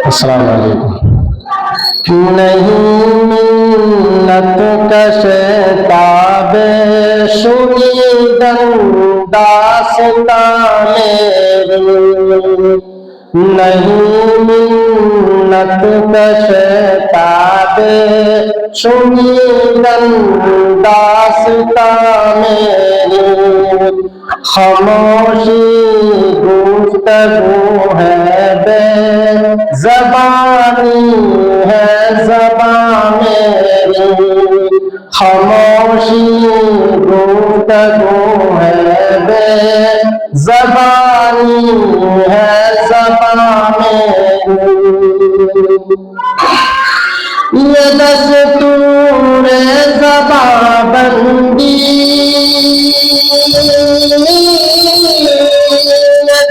السلام علیکم۔ نہیں منت کش تاب شنیدن داستان میری، نہیں منت کش تاب شنیدن داستان میری، خاموشی گفتگو ہے بے زبانی ہے زبان میری، خاموشی گفتگو ہے بے زبانی ہے زبان میری، یہ دستور زبان بندی،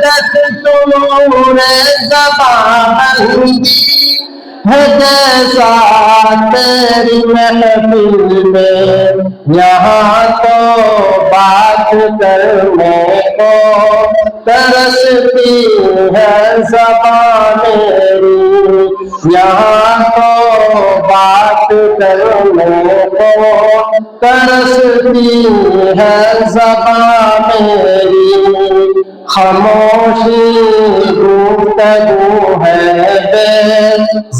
دستور زبان بندی ہے جیسا تیری محفل میں، یہاں تو بات کرنے کو ترستی ہے زبان میری، یہاں تو بات کرنے کو ترستی ہے زبان میری، خاموشی گفتگو ہے بے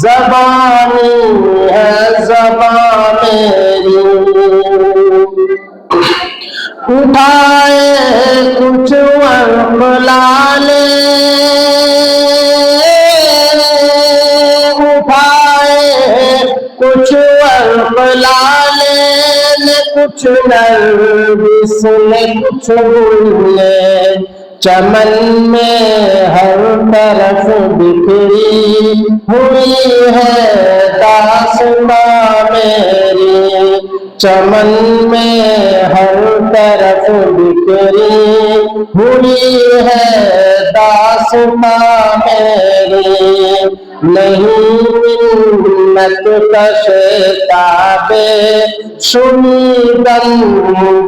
زبانی ہے زبان میری، اٹھائے کچھ ورق لالے، اٹھائے کچھ ورق لالے نے، کچھ نرگس نے کچھ گل نے، چمن میں ہر طرف بکھری ہوئی ہے داستان میری، چمن میں ہر طرف بکھری ہوئی ہے داستان میری، نہیں منت کش تاب شنیدن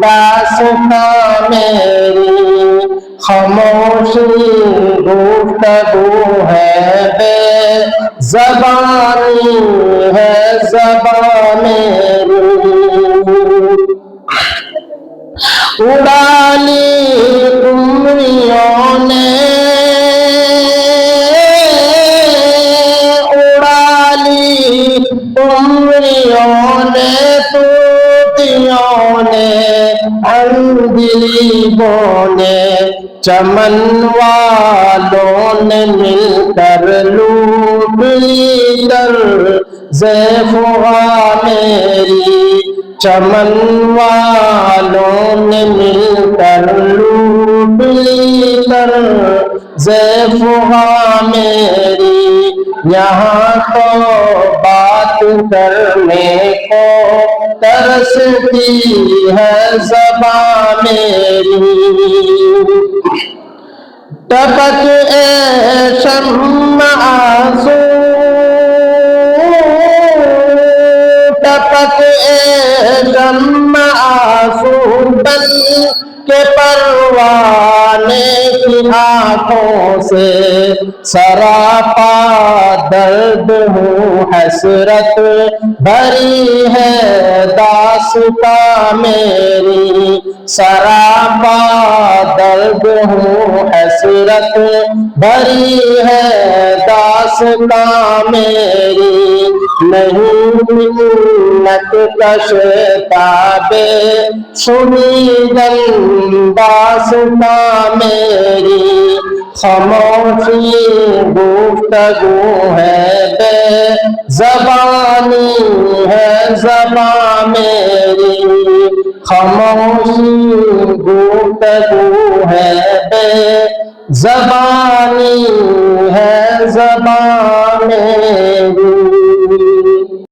داستان میری، خاموشی گفتگو ہے بے زبانی ہے زبان میری، اڑا لی قمریوں نے، اڑا لی قمریوں نے، طوطیوں نے، عندلیبوں نے، چمن والوں نے مل کر لوٹ لی طرز فغاں میری، چمن والوں نے مل کر لوٹ لی طرز فغاں میری، یہاں تو بات کرنے کو ترستی ہے زبان میری، ٹپک اے شمع آنسو، ٹپک اے شمع آنسو بن کے پروانے کی آنکھوں سے، سراپا درد ہوں حسرت بھری ہے داستان میری، سراپا درد ہوں حسرت بھری ہے داستان میری، نہیں منت کش تاب شنیدن داستان میری، خاموشی گفتگو ہے بے زبانی ہے زبان میری، خاموشی گفتگو ہے بے زبانی ہے زبان میری۔